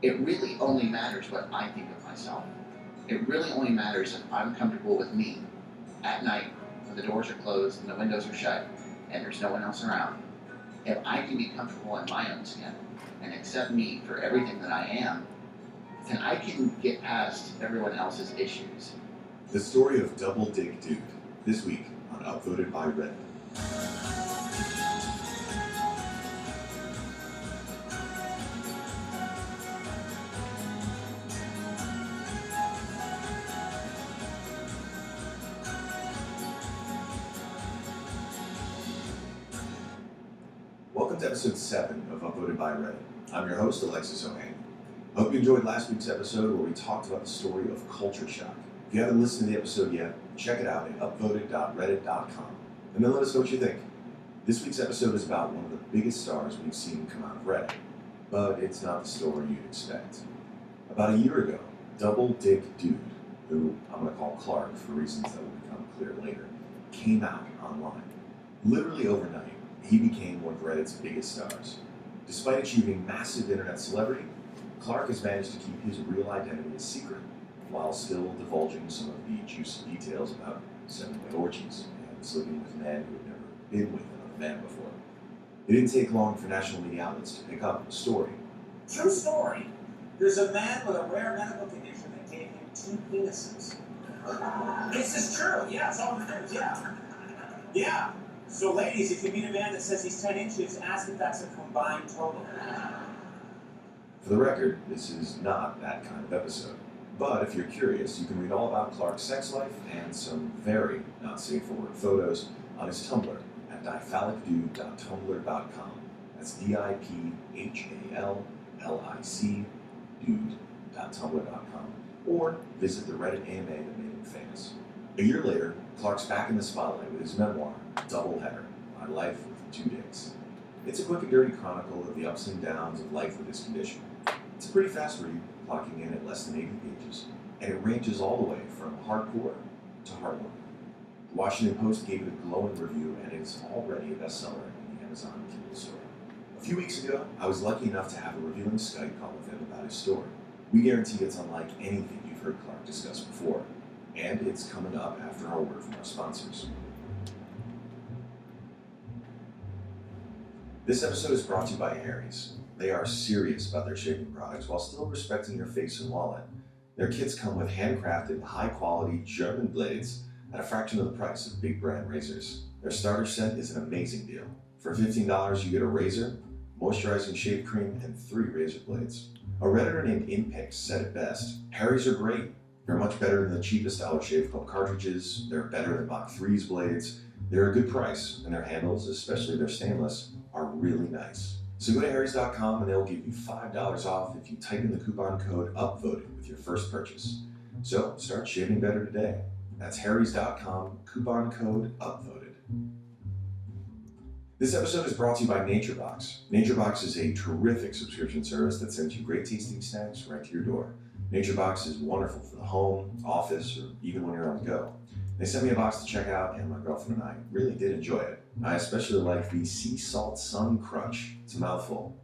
It really only matters what I think of myself. It really only matters if I'm comfortable with me at night when the doors are closed and the windows are shut and there's no one else around. If I can be comfortable in my own skin and accept me for everything that I am, then I can get past everyone else's issues. The story of Double Dick Dude, this week on Upvoted by Reddit. Welcome to episode 7 of Upvoted by Reddit. I'm your host, Alexis O'Hain. I hope you enjoyed last week's episode where we talked about the story of culture shock. If you haven't listened to the episode yet, check it out at upvoted.reddit.com and then let us know what you think. This week's episode is about one of the biggest stars we've seen come out of Reddit, but it's not the story you'd expect. About a year ago, Double Dick Dude, who I'm going to call Clark for reasons that will become clear later, came out online. Literally overnight, he became one of Reddit's biggest stars. Despite achieving massive internet celebrity, Clark has managed to keep his real identity a secret, while still divulging some of the juicy details about seven-way orgies and sleeping with men who have never been with another man before. It didn't take long for national media outlets to pick up the story. True story. There's a man with a rare medical condition that gave him 2 penises. This is true. Yeah, it's all news. Yeah. Yeah. So, ladies, if you meet a man that says he's 10 inches, ask if that's a combined total. For the record, this is not that kind of episode. But if you're curious, you can read all about Clark's sex life and some very not safe for work photos on his Tumblr at diphalicdude.tumblr.com. That's DIPHALLIC dude.tumblr.com. Or visit the Reddit AMA that made him famous. A year later, Clark's back in the spotlight with his memoir, Doubleheader, My Life with 2 Dicks. It's a quick and dirty chronicle of the ups and downs of life with this condition. It's a pretty fast read, clocking in at less than 80 pages, and it ranges all the way from hardcore to heartwarming. The Washington Post gave it a glowing review, and it's already a bestseller in the Amazon Kindle store. A few weeks ago, I was lucky enough to have a revealing Skype call with him about his story. We guarantee it's unlike anything you've heard Clark discuss before, and it's coming up after our word from our sponsors. This episode is brought to you by Harry's. They are serious about their shaving products while still respecting your face and wallet. Their kits come with handcrafted, high-quality German blades at a fraction of the price of big brand razors. Their starter set is an amazing deal. For $15, you get a razor, moisturizing shave cream, and 3 razor blades. A Redditor named Inpix said it best: Harry's are great. They're much better than the cheapest Dollar Shave Club cartridges. They're better than Mach 3's blades. They're a good price, and their handles, especially their stainless, are really nice. So go to harrys.com and they'll give you $5 off if you type in the coupon code UPVOTED with your first purchase. So start shaving better today. That's harrys.com, coupon code UPVOTED. This episode is brought to you by NatureBox. NatureBox is a terrific subscription service that sends you great tasting snacks right to your door. NatureBox is wonderful for the home, office, or even when you're on the go. They sent me a box to check out, and my girlfriend and I really did enjoy it. I especially like the Sea Salt Sun Crunch. It's a mouthful.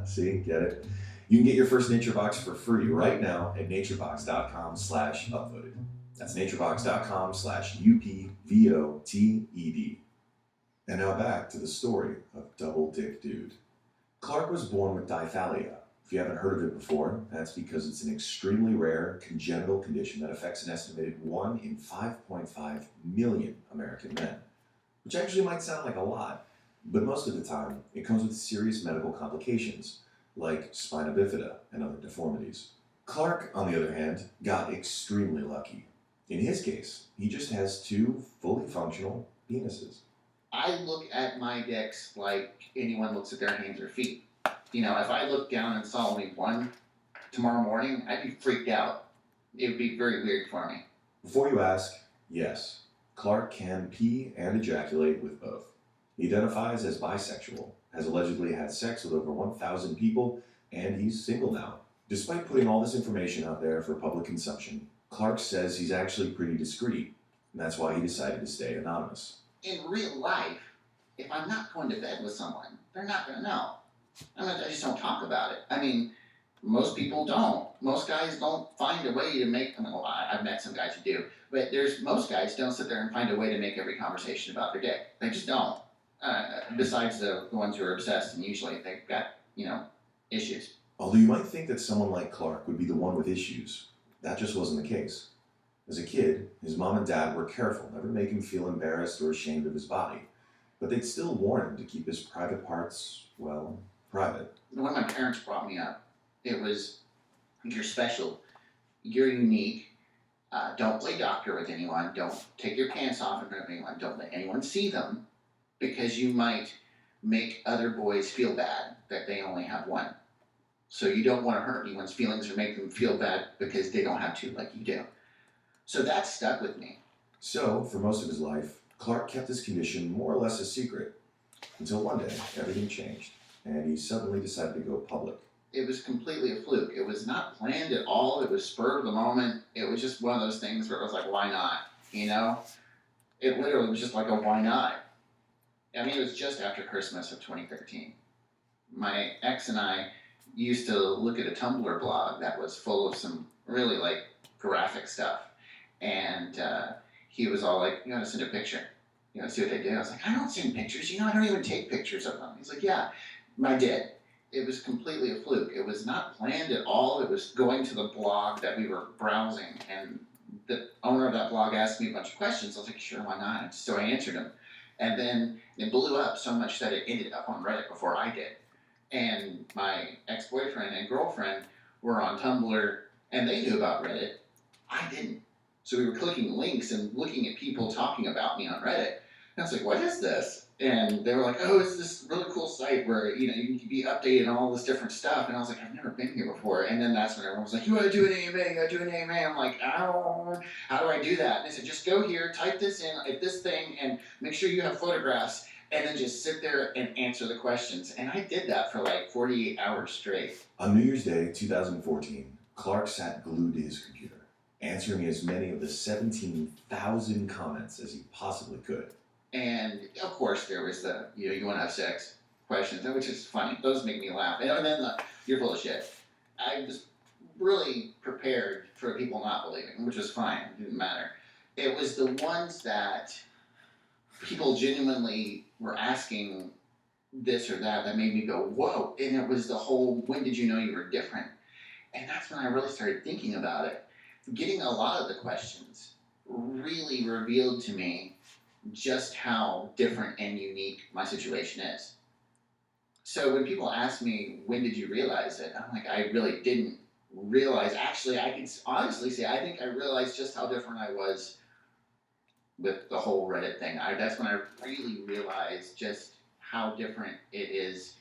See, get it? You can get your first NatureBox for free right now at naturebox.com/upvoted. That's naturebox.com/UPVOTED. And now back to the story of Double Dick Dude. Clark was born with diphalia. If you haven't heard of it before, that's because it's an extremely rare congenital condition that affects an estimated 1 in 5.5 million American men. Which actually might sound like a lot, but most of the time it comes with serious medical complications, like spina bifida and other deformities. Clark, on the other hand, got extremely lucky. In his case, he just has 2 fully functional penises. I look at my dicks like anyone looks at their hands or feet. You know, if I looked down and saw only one tomorrow morning, I'd be freaked out. It would be very weird for me. Before you ask, yes, Clark can pee and ejaculate with both. He identifies as bisexual, has allegedly had sex with over 1,000 people, and he's single now. Despite putting all this information out there for public consumption, Clark says he's actually pretty discreet, and that's why he decided to stay anonymous. In real life, if I'm not going to bed with someone, they're not going to know. I just don't talk about it. I mean, Most people don't. Most guys don't find a way to make. Well, I've met some guys who do, but most guys don't sit there and find a way to make every conversation about their dick. They just don't. Besides the ones who are obsessed, and usually they've got issues. Although you might think that someone like Clark would be the one with issues, that just wasn't the case. As a kid, his mom and dad were careful never to make him feel embarrassed or ashamed of his body, but they'd still warn him to keep his private parts, well, private. When my parents brought me up, it was, you're special, you're unique, don't play doctor with anyone, don't take your pants off in front of anyone, don't let anyone see them, because you might make other boys feel bad that they only have one. So you don't want to hurt anyone's feelings or make them feel bad because they don't have two like you do. So that stuck with me. So, for most of his life, Clark kept his condition more or less a secret, until one day, everything changed, and he suddenly decided to go public. It was completely a fluke. It was not planned at all. It was spur of the moment. It was just one of those things where it was like, why not? It literally was just like a why not? I mean, it was just after Christmas of 2013. My ex and I used to look at a Tumblr blog that was full of some really graphic stuff. And he was all like, you gotta send a picture. See what they did? I was like, I don't send pictures. I don't even take pictures of them. He's like, yeah, I did. It was completely a fluke. It was not planned at all. It was going to the blog that we were browsing, and the owner of that blog asked me a bunch of questions. I was like, sure, why not? So I answered him. And then it blew up so much that it ended up on Reddit before I did. And my ex-boyfriend and girlfriend were on Tumblr, and they knew about Reddit. I didn't. So we were clicking links and looking at people talking about me on Reddit. And I was like, what is this? And they were like, oh, it's this really cool site where, you can be updated on all this different stuff. And I was like, I've never been here before. And then that's when everyone was like, you gotta do an AMA, you gotta do an AMA. I'm like, oh, how do I do that? And they said, just go here, type this in at this thing, and make sure you have photographs, and then just sit there and answer the questions. And I did that for 48 hours straight. On New Year's Day, 2014, Clark sat glued to his computer, answering as many of the 17,000 comments as he possibly could. And of course, there was the, you want to have sex questions, which is funny. Those make me laugh. And then you're full of shit. I was really prepared for people not believing, which was fine. It didn't matter. It was the ones that people genuinely were asking this or that made me go, whoa. And it was the whole, when did you know you were different? And that's when I really started thinking about it. Getting a lot of the questions really revealed to me just how different and unique my situation is. So when people ask me, when did you realize it? I'm like, I really didn't realize. Actually, I can honestly say, I think I realized just how different I was with the whole Reddit thing. That's when I really realized just how different it is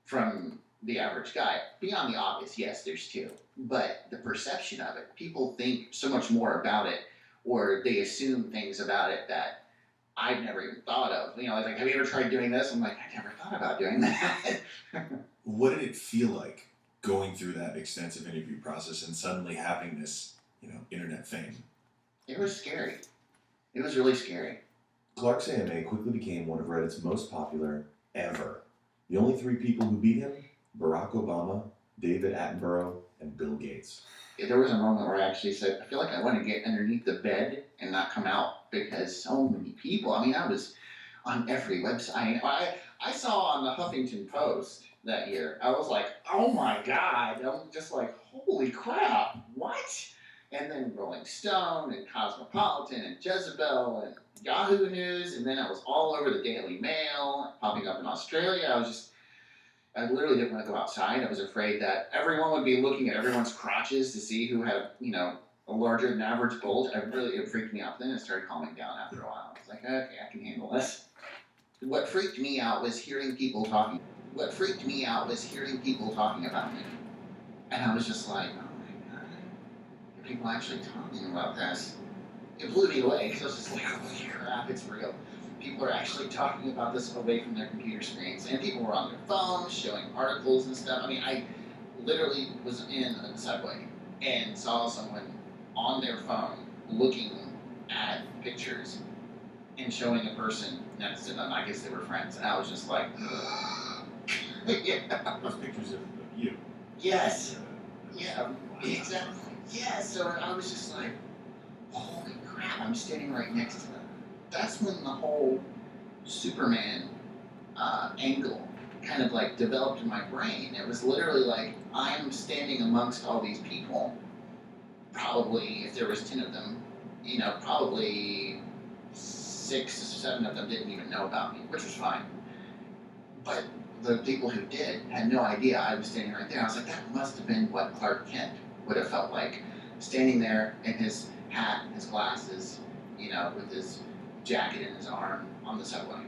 from the average guy. Beyond the obvious, yes, there's two. But the perception of it, people think so much more about it, or they assume things about it that I've never even thought of. Have you ever tried doing this? I'm like, I never thought about doing that. What did it feel like going through that extensive interview process and suddenly having this, internet fame? It was scary. It was really scary. Clark's AMA quickly became one of Reddit's most popular ever. The only three people who beat him, Barack Obama, David Attenborough, and Bill Gates. There was a moment where I actually said, I feel like I want to get underneath the bed and not come out, because so many people, I was on every website. I saw on the Huffington Post that year, I was like, oh my God. I'm just like, holy crap, what? And then Rolling Stone and Cosmopolitan and Jezebel and Yahoo News, and then I was all over the Daily Mail, popping up in Australia. I literally didn't want to go outside. I was afraid that everyone would be looking at everyone's crotches to see who had, a larger than average bulge. It freaked me out. Then it started calming down after a while. I was like, okay, I can handle this. What freaked me out was hearing people talking. What freaked me out was hearing people talking about me. And I was just like, oh my God, are people actually talking about this? It blew me away, because I was just like, holy crap, it's real. People are actually talking about this away from their computer screens, and people were on their phones showing articles and stuff. I literally was in a subway and saw someone on their phone looking at pictures and showing a person next to them. I guess they were friends, and I was just like, yeah. Those pictures of you. Yes. Yeah, exactly. Yeah, so I was just like, holy crap, I'm standing right next to them. That's when the whole Superman angle kind of like developed in my brain. It was literally like, I'm standing amongst all these people. Probably, if there was 10 of them, probably 6 or 7 of them didn't even know about me, which was fine. But the people who did had no idea I was standing right there. I was like, that must have been what Clark Kent would have felt like, standing there in his hat, his glasses, with his jacket in his arm on the subway,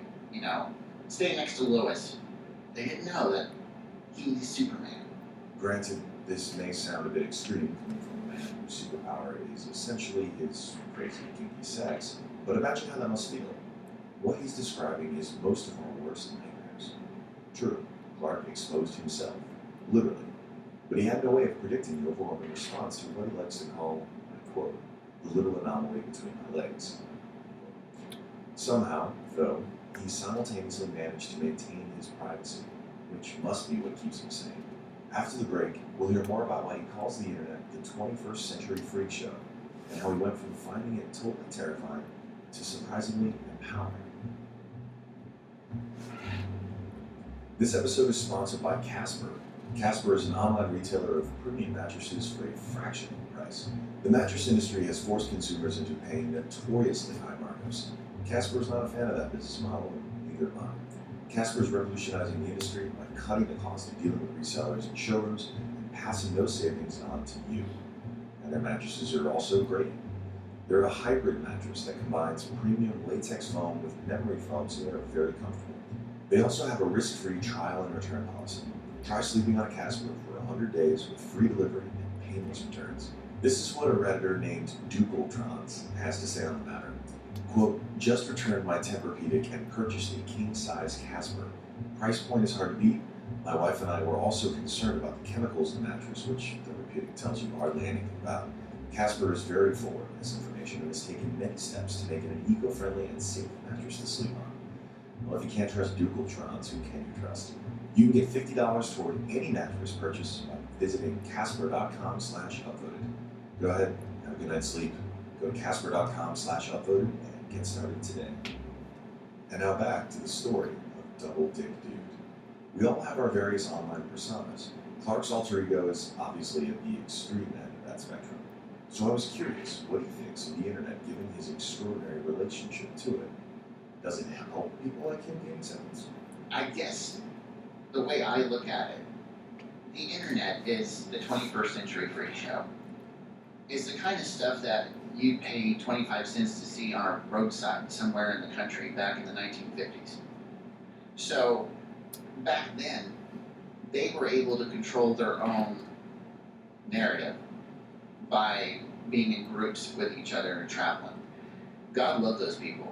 standing next to Lois. They didn't know that he's Superman. Granted, this may sound a bit extreme coming from a man whose superpower is essentially his crazy, kinky sex, but imagine how that must feel. What he's describing is most of our worst nightmares. True, Clark exposed himself, literally, but he had no way of predicting the overwhelming response to what he likes to call, I quote, the little anomaly between my legs. Somehow, though, he simultaneously managed to maintain his privacy, which must be what keeps him sane. After the break, we'll hear more about why he calls the internet the 21st century freak show, and how he went from finding it totally terrifying to surprisingly empowering. This episode is sponsored by Casper. Casper is an online retailer of premium mattresses for a fraction of the price. The mattress industry has forced consumers into paying notoriously high markups. Casper is not a fan of that business model, and neither am I. Casper is revolutionizing the industry by cutting the cost of dealing with resellers and showrooms and passing those savings on to you. And their mattresses are also great. They're a hybrid mattress that combines premium latex foam with memory foam, so they're very comfortable. They also have a risk-free trial and return policy. Try sleeping on a Casper for 100 days with free delivery and painless returns. This is what a Redditor named Dukeltrons has to say on the matter. Quote, just returned my Tempur-Pedic and purchased a king-size Casper. Price point is hard to beat. My wife and I were also concerned about the chemicals in the mattress, which Tempur-Pedic tells you hardly anything about. Casper is very forward in this information and has taken many steps to make it an eco-friendly and safe mattress to sleep on. Well, if you can't trust Dukeltrons, who can you trust? You can get $50 toward any mattress purchase by visiting casper.com/upvoted. Go ahead, have a good night's sleep. Go to casper.com/upvoted and get started today. And now back to the story of Double Dick Dude. We all have our various online personas. Clark's alter ego is obviously at the extreme end of that spectrum. So I was curious what he thinks of the internet given his extraordinary relationship to it. Does it help people like him gain acceptance? I guess the way I look at it, the internet is the 21st century freak show. It's the kind of stuff that you'd pay 25 cents to see on a roadside somewhere in the country back in the 1950s. So back then, they were able to control their own narrative by being in groups with each other and traveling. God loved those people.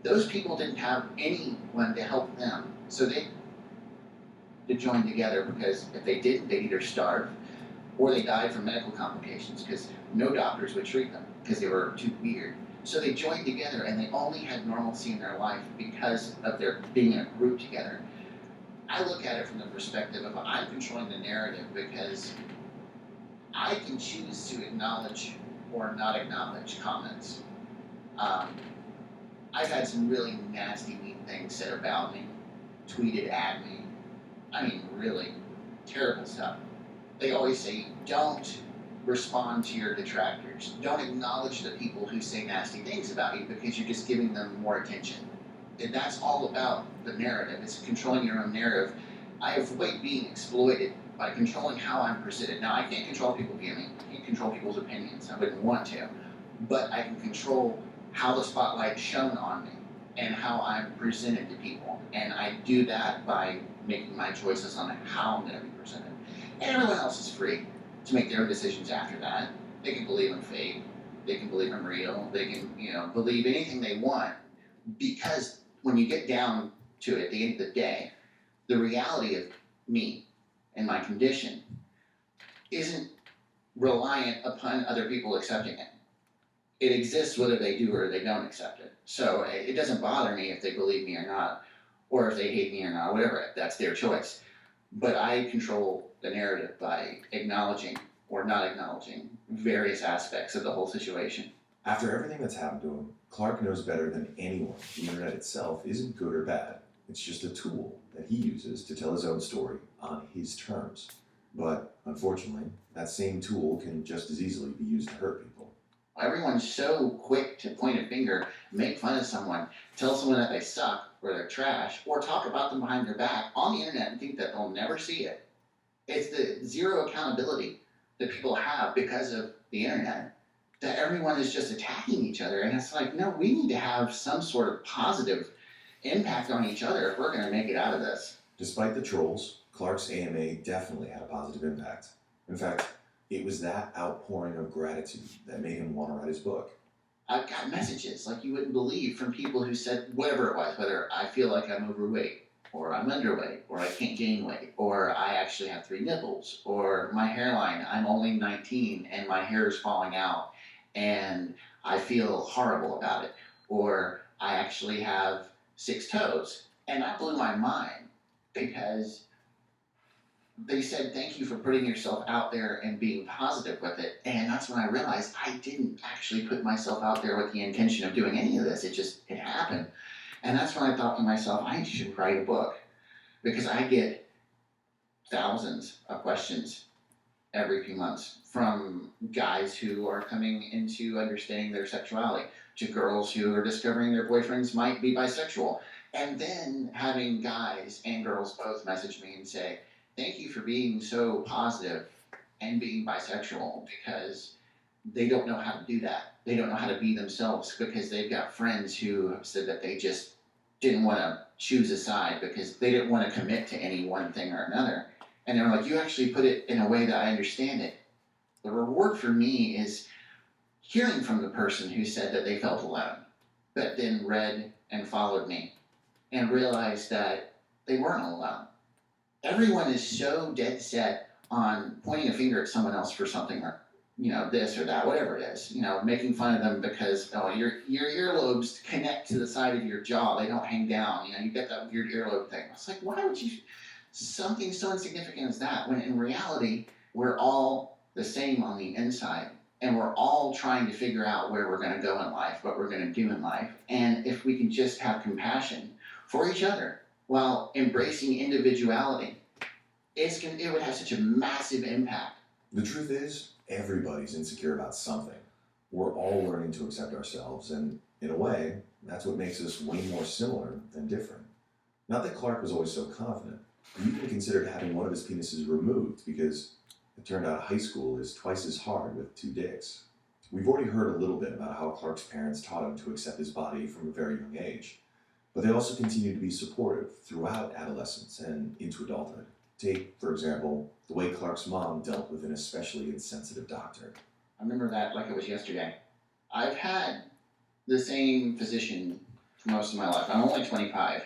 Those people didn't have anyone to help them, so they to join together, because if they didn't, they'd either starve or they died from medical complications because no doctors would treat them because they were too weird. So they joined together and they only had normalcy in their life because of their being in a group together. I look at it from the perspective of I'm controlling the narrative because I can choose to acknowledge or not acknowledge comments. I've had some really nasty, mean things said about me, tweeted at me. I mean, really terrible stuff. They always say, don't respond to your detractors. Don't acknowledge the people who say nasty things about you because you're just giving them more attention. And that's all about the narrative. It's controlling your own narrative. I avoid being exploited by controlling how I'm presented. Now, I can't control people's viewing. I can't control people's opinions. I wouldn't want to. But I can control how the spotlight's shown on me and how I'm presented to people. And I do that by making my choices on how I'm going to be presented. And everyone else is free to make their decisions after that. They can believe I'm fake. They can believe I'm real. They can, believe anything they want. Because when you get down to it at the end of the day, the reality of me and my condition isn't reliant upon other people accepting it. It exists whether they do or they don't accept it. So it doesn't bother me if they believe me or not, or if they hate me or not, whatever. That's their choice. But I control the narrative by acknowledging or not acknowledging various aspects of the whole situation. After everything that's happened to him, Clark knows better than anyone the internet itself isn't good or bad. It's just a tool that he uses to tell his own story on his terms. But unfortunately, that same tool can just as easily be used to hurt people. Everyone's so quick to point a finger, make fun of someone, tell someone that they suck or they're trash, or talk about them behind their back on the internet and think that they'll never see it. It's the zero accountability that people have because of the internet, that everyone is just attacking each other. And it's like, no, we need to have some sort of positive impact on each other if we're going to make it out of this. Despite the trolls, Clark's AMA definitely had a positive impact. In fact, it was that outpouring of gratitude that made him want to write his book. I've got messages like you wouldn't believe from people who said whatever it was, whether I feel like I'm overweight, or I'm underweight, or I can't gain weight, or I actually have 3 nipples, or my hairline, I'm only 19 and my hair is falling out and I feel horrible about it, or I actually have 6 toes. And that blew my mind because they said, thank you for putting yourself out there and being positive with it. And that's when I realized I didn't actually put myself out there with the intention of doing any of this. It happened. And that's when I thought to myself, I should write a book, because I get thousands of questions every few months from guys who are coming into understanding their sexuality, to girls who are discovering their boyfriends might be bisexual. And then having guys and girls both message me and say, thank you for being so positive and being bisexual, because they don't know how to do that. They don't know how to be themselves because they've got friends who have said that they just didn't want to choose a side because they didn't want to commit to any one thing or another. And they were like, you actually put it in a way that I understand it. The reward for me is hearing from the person who said that they felt alone, but then read and followed me and realized that they weren't alone. Everyone is so dead set on pointing a finger at someone else for something, or this or that, whatever it is, making fun of them because your earlobes connect to the side of your jaw, they don't hang down, you get that weird earlobe thing. It's like, why would you, something so insignificant as that, when in reality we're all the same on the inside, and we're all trying to figure out where we're going to go in life, what we're going to do in life. And if we can just have compassion for each other while embracing individuality, it would have such a massive impact. The truth is, everybody's insecure about something. We're all learning to accept ourselves, and in a way, that's what makes us way more similar than different. Not that Clark was always so confident. He even considered having one of his penises removed because it turned out high school is twice as hard with 2 dicks. We've already heard a little bit about how Clark's parents taught him to accept his body from a very young age, but they also continued to be supportive throughout adolescence and into adulthood. Take, for example, the way Clark's mom dealt with an especially insensitive doctor. I remember that like it was yesterday. I've had the same physician for most of my life. I'm only 25.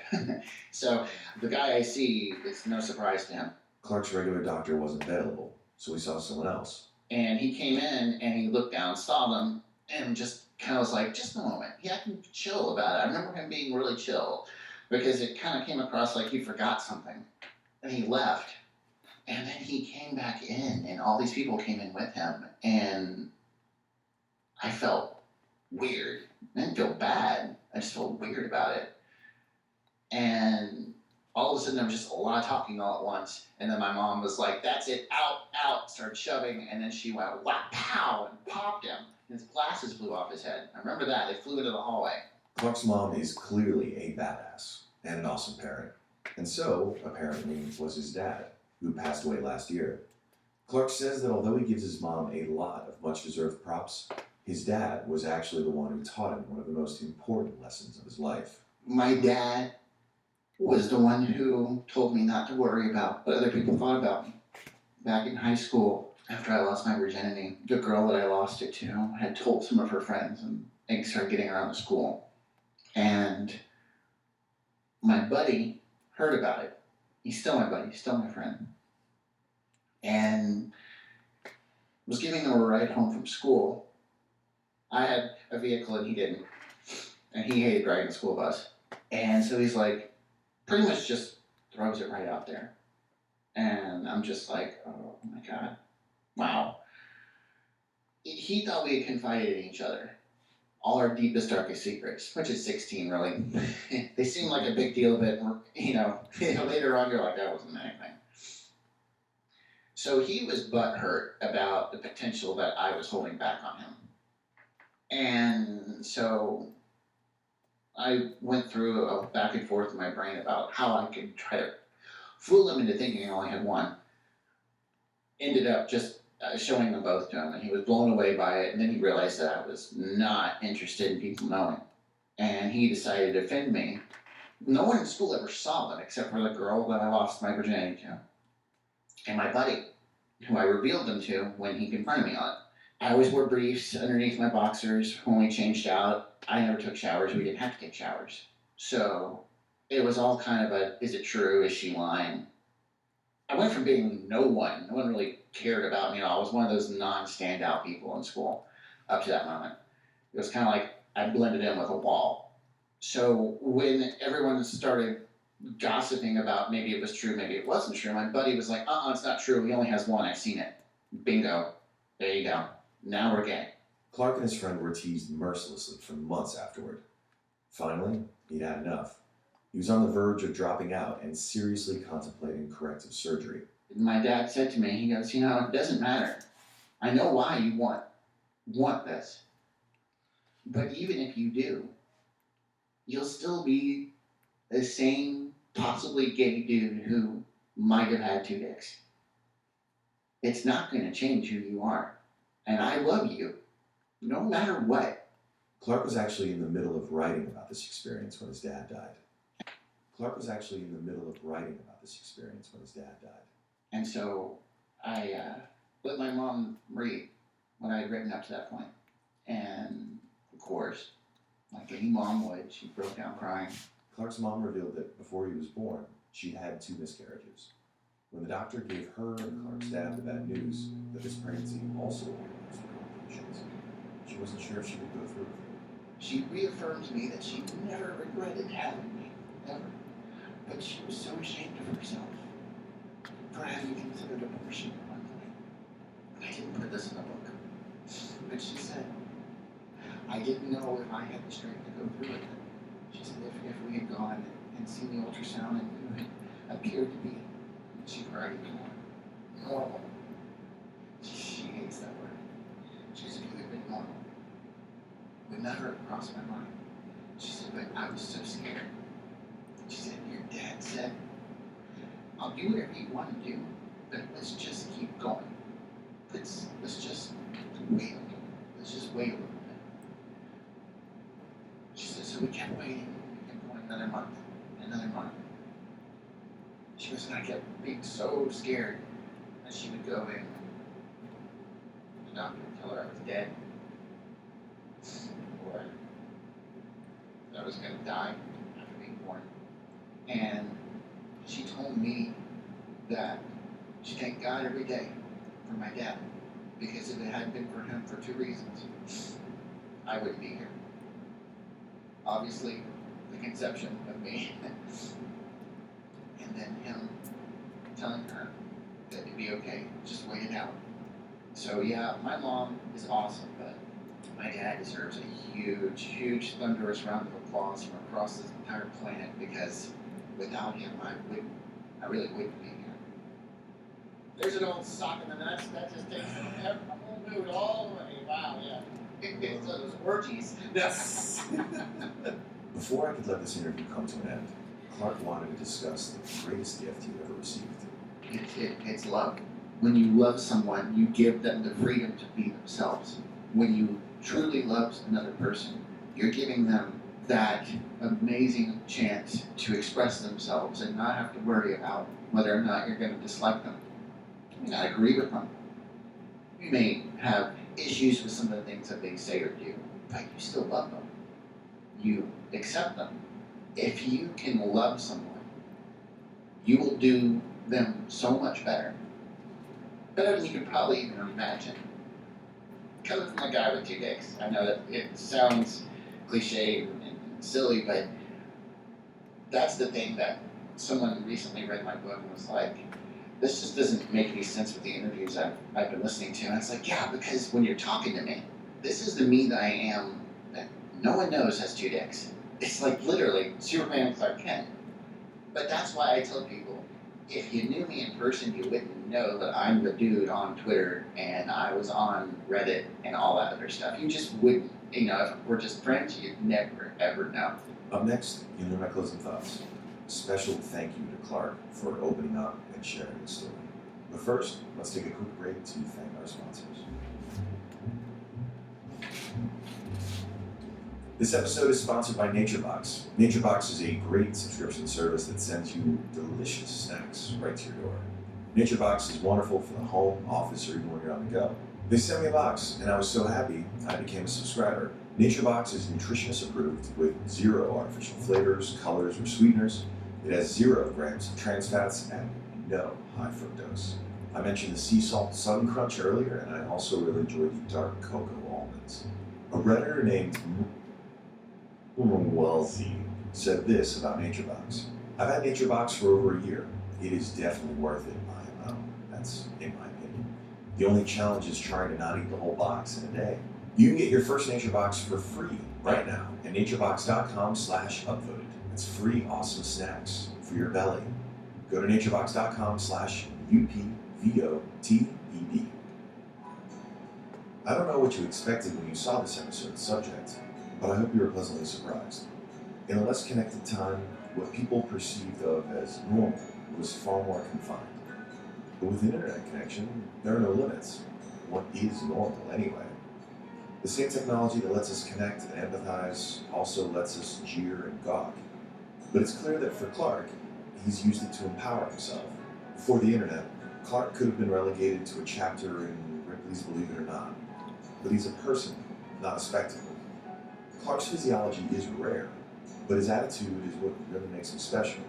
So the guy I see, it's no surprise to him. Clark's regular doctor wasn't available, so he saw someone else. And he came in and he looked down, saw them, and just kind of was like, just a moment. He acted chill about it. I remember him being really chill because it kind of came across like he forgot something. And he left. And then he came back in, and all these people came in with him. And I felt weird. I didn't feel bad. I just felt weird about it. And all of a sudden, there was just a lot of talking all at once. And then my mom was like, that's it, out, started shoving. And then she went, wow, pow, and popped him. And his glasses flew off his head. I remember that. They flew into the hallway. Clark's mom is clearly a badass and an awesome parent. And so, apparently, was his dad, who passed away last year. Clark says that although he gives his mom a lot of much-deserved props, his dad was actually the one who taught him one of the most important lessons of his life. My dad was the one who told me not to worry about what other people thought about me. Back in high school, after I lost my virginity, the girl that I lost it to had told some of her friends, and things started getting around the school. And my buddy heard about it. He's still my buddy, he's still my friend. And was giving them a ride home from school. I had a vehicle and he didn't. And he hated riding the school bus. And so he's like, pretty much just throws it right out there. And I'm just like, oh my God, wow. He thought we had confided in each other all our deepest, darkest secrets, which is 16, really. They seem like a big deal, but, later on you're like, that wasn't anything. So he was butthurt about the potential that I was holding back on him. And so I went through a back and forth in my brain about how I could try to fool him into thinking I only had one. Ended up just showing them both to him, and he was blown away by it, and then he realized that I was not interested in people knowing. And he decided to offend me. No one in school ever saw them except for the girl that I lost my virginity to. And my buddy, who I revealed them to when he confronted me on it. I always wore briefs underneath my boxers when we changed out. I never took showers. We didn't have to take showers. So it was all kind of a, is it true? Is she lying? I went from being no one really cared about me at all. I was one of those non-standout people in school up to that moment. It was kind of like I blended in with a wall. So when everyone started gossiping about maybe it was true, maybe it wasn't true, my buddy was like, it's not true. He only has one. I've seen it. Bingo. There you go. Now we're gay. Clark and his friend were teased mercilessly for months afterward. Finally, he'd had enough. He was on the verge of dropping out and seriously contemplating corrective surgery. My dad said to me, he goes, it doesn't matter. I know why you want this. But even if you do, you'll still be the same possibly gay dude who might have had 2 dicks. It's not going to change who you are. And I love you, no matter what. Clark was actually in the middle of writing about this experience when his dad died. And so I let my mom read what I had written up to that point. And of course, like any mom would, she broke down crying. Clark's mom revealed that before he was born, she'd had 2 miscarriages. When the doctor gave her and Clark's dad the bad news that this pregnancy also introduced complications, she wasn't sure if she could go through with it. She reaffirmed to me that she never regretted having me, ever. But she was so ashamed of herself for having considered abortion at one point. I didn't put this in the book, but she said, I didn't know if I had the strength to go through with it. She said if we had gone and seen the ultrasound and you had appeared to be, she cried even more, normal. She hates that word. She said, if you had been normal, would never have crossed my mind. She said, but I was so scared. She said, your dad said, I'll do whatever you want to do, but let's just keep going. Let's just wait a little bit. Let's just wait a little bit. She said, so we kept waiting. We kept going another month. She goes, and I kept being so scared that she would go in. The doctor would tell her I was dead. Or that I was going to die after being born. And she told me that she thanked God every day for my dad, because if it hadn't been for him for 2 reasons, I wouldn't be here. Obviously, the conception of me, and then him telling her that it'd be okay, just wait it out. So yeah, my mom is awesome, but my dad deserves a huge, huge thunderous round of applause from across this entire planet, because without him, I really wouldn't be here. There's an old sock in the nuts that just takes the whole mood all the way. Wow, yeah. It's those orgies. Before I could let this interview come to an end, Clark wanted to discuss the greatest gift he'd ever received. It's love. When you love someone, you give them the freedom to be themselves. When you truly love another person, you're giving them that amazing chance to express themselves and not have to worry about whether or not you're going to dislike them. You may not agree with them. You may have issues with some of the things that they say or do, but you still love them. You accept them. If you can love someone, you will do them so much better. Better than you could probably even imagine. Coming from a guy with 2 dicks, I know that it sounds cliche and silly, but that's the thing that someone recently read my book and was like, this just doesn't make any sense with the interviews I've been listening to. And it's like, yeah, because when you're talking to me, this is the me that I am that no one knows has two dicks. It's like literally Superman and Clark Kent. But that's why I tell people, if you knew me in person, you wouldn't know that I'm the dude on Twitter and I was on Reddit and all that other stuff. You just wouldn't. You know, if we're just friends, you'd never, ever know. Up next, you'll hear my closing thoughts. A special thank you to Clark for opening up and sharing his story. But first, let's take a quick break to thank our sponsors. This episode is sponsored by NatureBox. NatureBox is a great subscription service that sends you delicious snacks right to your door. NatureBox is wonderful for the home, office, or even when you're on the go. They sent me a box, and I was so happy I became a subscriber. NatureBox is nutritionist approved with 0 artificial flavors, colors, or sweeteners. It has 0 grams of trans fats and no high fructose. I mentioned the sea salt Sun Crunch earlier, and I also really enjoyed the dark cocoa almonds. A Redditor named Wellesley said this about NatureBox. I've had NatureBox for over a year. It is definitely worth it by a amount. That's in my opinion. The only challenge is trying to not eat the whole box in a day. You can get your first NatureBox for free right now at naturebox.com/upvoted. It's free awesome snacks for your belly. Go to naturebox.com/UPVOTED. I don't know what you expected when you saw this episode's subject, but I hope you were pleasantly surprised. In a less connected time, what people perceived of as normal was far more confined. But with an internet connection, there are no limits. What is normal anyway? The same technology that lets us connect and empathize also lets us jeer and gawk. But it's clear that for Clark, he's used it to empower himself. Before the internet, Clark could have been relegated to a chapter in Ripley's Believe It or Not. But he's a person, not a spectacle. Clark's physiology is rare, but his attitude is what really makes him special.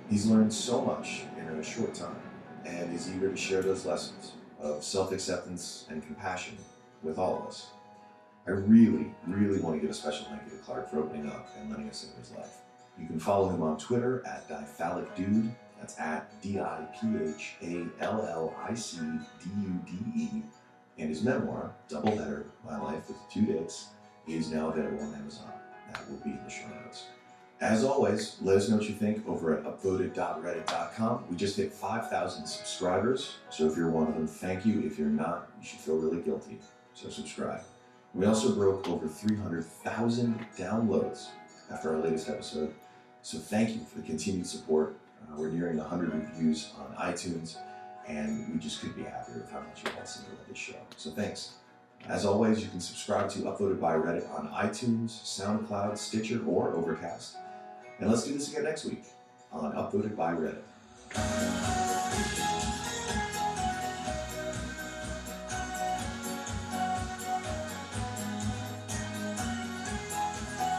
He's learned so much in a short time, and is eager to share those lessons of self-acceptance and compassion with all of us. I really, really want to give a special thank you to Clark for opening up and letting us into his life. You can follow him on Twitter at DiphallicDude. That's at DIPHALLICDUDE. And his memoir, Double Header, My Life with Two Dicks, is now available on Amazon. That will be in the show notes. As always, let us know what you think over at upvoted.reddit.com. We just hit 5,000 subscribers, so if you're one of them, thank you. If you're not, you should feel really guilty, so subscribe. We also broke over 300,000 downloads after our latest episode, so thank you for the continued support. We're nearing 100 reviews on iTunes, and we just couldn't be happier with how much you all seem to love this show. So thanks. As always, you can subscribe to Upvoted by Reddit on iTunes, Soundcloud, Stitcher, or Overcast. And let's do this again next week on Upvoted by Reddit.